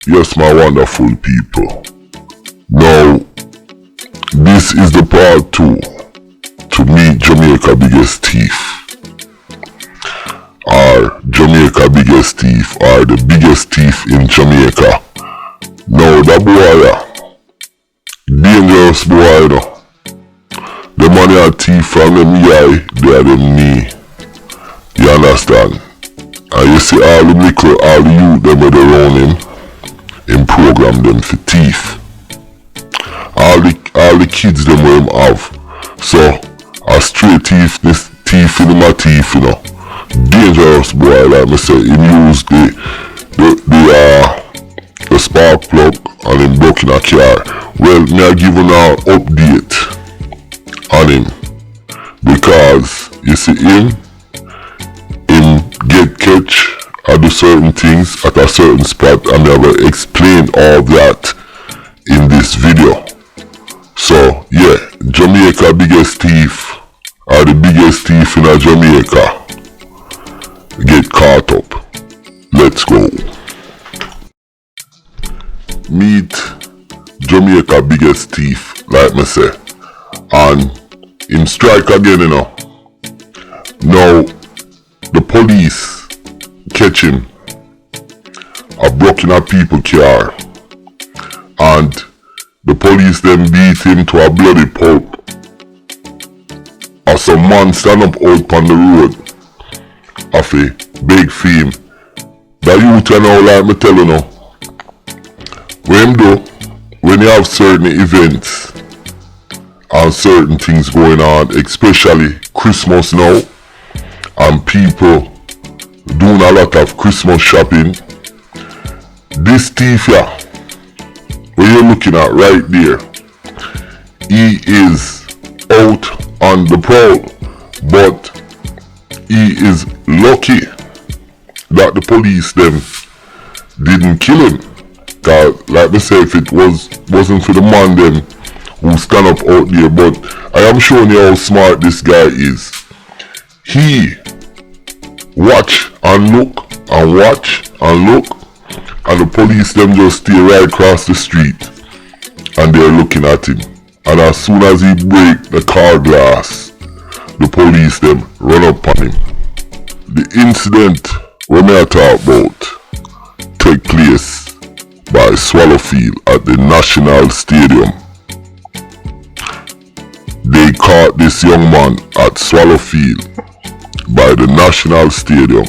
Yes, my wonderful people. Now, this is the part 2 to meet Jamaica biggest thief. Or Jamaica biggest thief, or the biggest thief in Jamaica. Now, that boy, dangerous boy, the money are thief from them eye, they are them knee. You understand? And you see all the liquor, all the youth them with around him program them for thief. All the kids them where him have. So a straight thief, this thief in my thief, dangerous boy, like me say, him use the spark plug and him broke in a car. Well, me I give you an update on him, because you see him get catch or do certain things at a certain spot, and I will explain all that in this video. So yeah, Jamaica biggest thief, or the biggest thief in Jamaica, get caught up. Let's go. Meet Jamaica biggest thief, like me say, and him strike again, Now the police catch him a broken a people car, and the police then beat him to a bloody pulp. As some man stand up out on the road of a big fame. That youth now, like me tell you now, what him do when you have certain events and certain things going on, especially Christmas now, and people doing a lot of Christmas shopping. This thief here, what you're looking at right there, he is out on the prowl, but he is lucky that the police them didn't kill him. Cause like they say, if it wasn't for the man them who stand up out there, but I am showing you how smart this guy is. He watch and look and watch and look, and the police them just stay right across the street and they're looking at him. And as soon as he break the car glass, the police them run up on him. The incident we may talk about take place by Swallowfield at the National Stadium. They caught this young man at Swallowfield by the National Stadium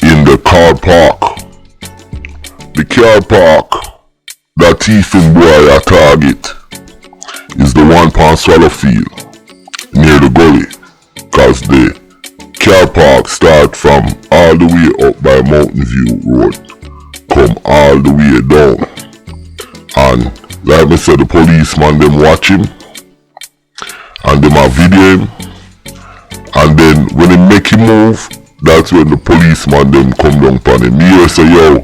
in the car park. The car park that thiefing boy a target is the one on Swallowfield near the gully, cause the car park start from all the way up by Mountain View Road, come all the way down, and like I said, the policeman them watch him and them a video him, and then when he make him move, that's when the policeman them come down upon him. Me say yo,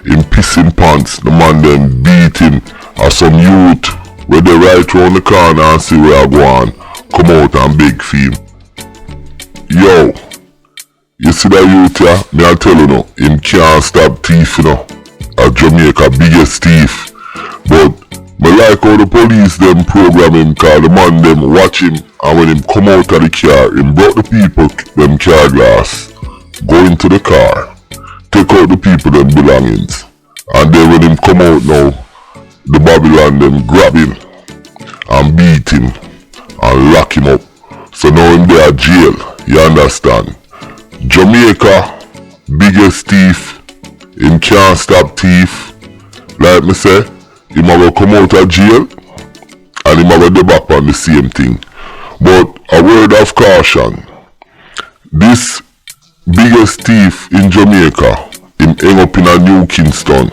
him pissing pants, the man them beat him, or some youth where they right round the corner and see where I go on, come out and beg for him. Yo, you see that youth here, me I tell you now, him can't stop thief, a Jamaica biggest thief. But me like how the police them program him, cause the man them watch him, and when him come out of the car, him brought the people them car glass, go into the car, take out the people them belongings, and then when him come out now, the Babylon them grab him and beat him and lock him up. So now him there at jail, you understand? Jamaica biggest thief, him can't stop thief. Like me say, him have come out of jail and him have go back on the same thing. But a word of caution, this biggest thief in Jamaica, him end up in a New Kingston.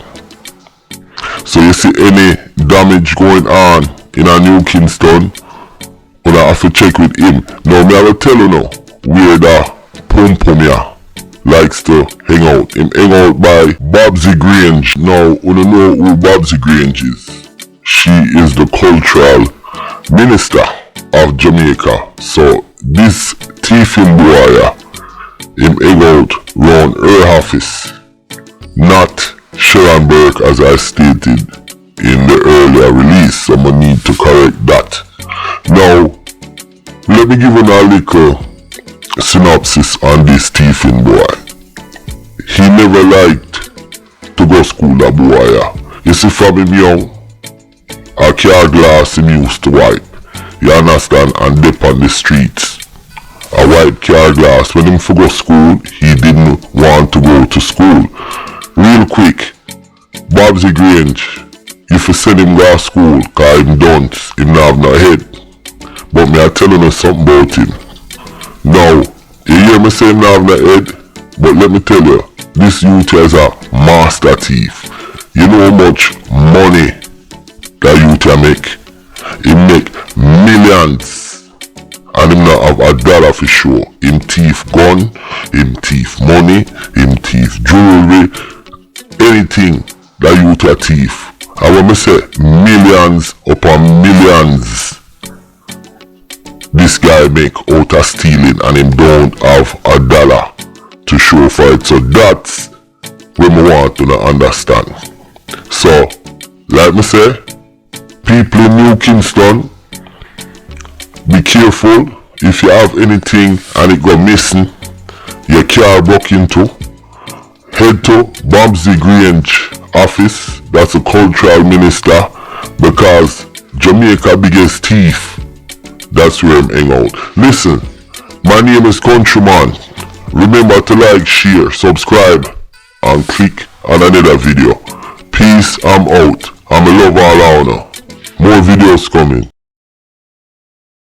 So you see any damage going on in a New Kingston, you have to check with him. Now me I will tell you now, where the Pum Pum here likes to hang out. Him hang out by Babsy Grange. Now you know who Babsy Grange is. She is the cultural minister of Jamaica. So this thieving boy, him hang out round her office, not Sharon Burke, as I stated in the earlier release, so I need to correct that. Now, let me give you a little synopsis on this thieving boy. He never liked to go school, that boy. You see, from him young, a car glass him used to wipe. You understand? And dip on the streets. A white car glass. When him for go school, he didn't want to go to school. Real quick, Bobsy Grange, if you send him go to school, cause him don't, him not have no head. But me I telling you something about him. Now, you hear me say him not have no head, but let me tell you, this youth is a master thief. You know how much money that youth make? He make millions, and him not have a dollar for sure. Him thief gun, him thief money, him thief jewelry, anything that youth a thief. And when me say millions upon millions, this guy make out of stealing, and him don't have a dollar to show for it. So that's what me want to understand. So, like me say, people in New Kingston, be careful. If you have anything and it go missing, your car broke into, head to Bobsy Grange office, that's a cultural minister, because Jamaica biggest thief, that's where I'm hang out. Listen, my name is Countryman. Remember to like, share, subscribe, and click on another video. Peace, I'm out. I'm a love all honor. More videos coming.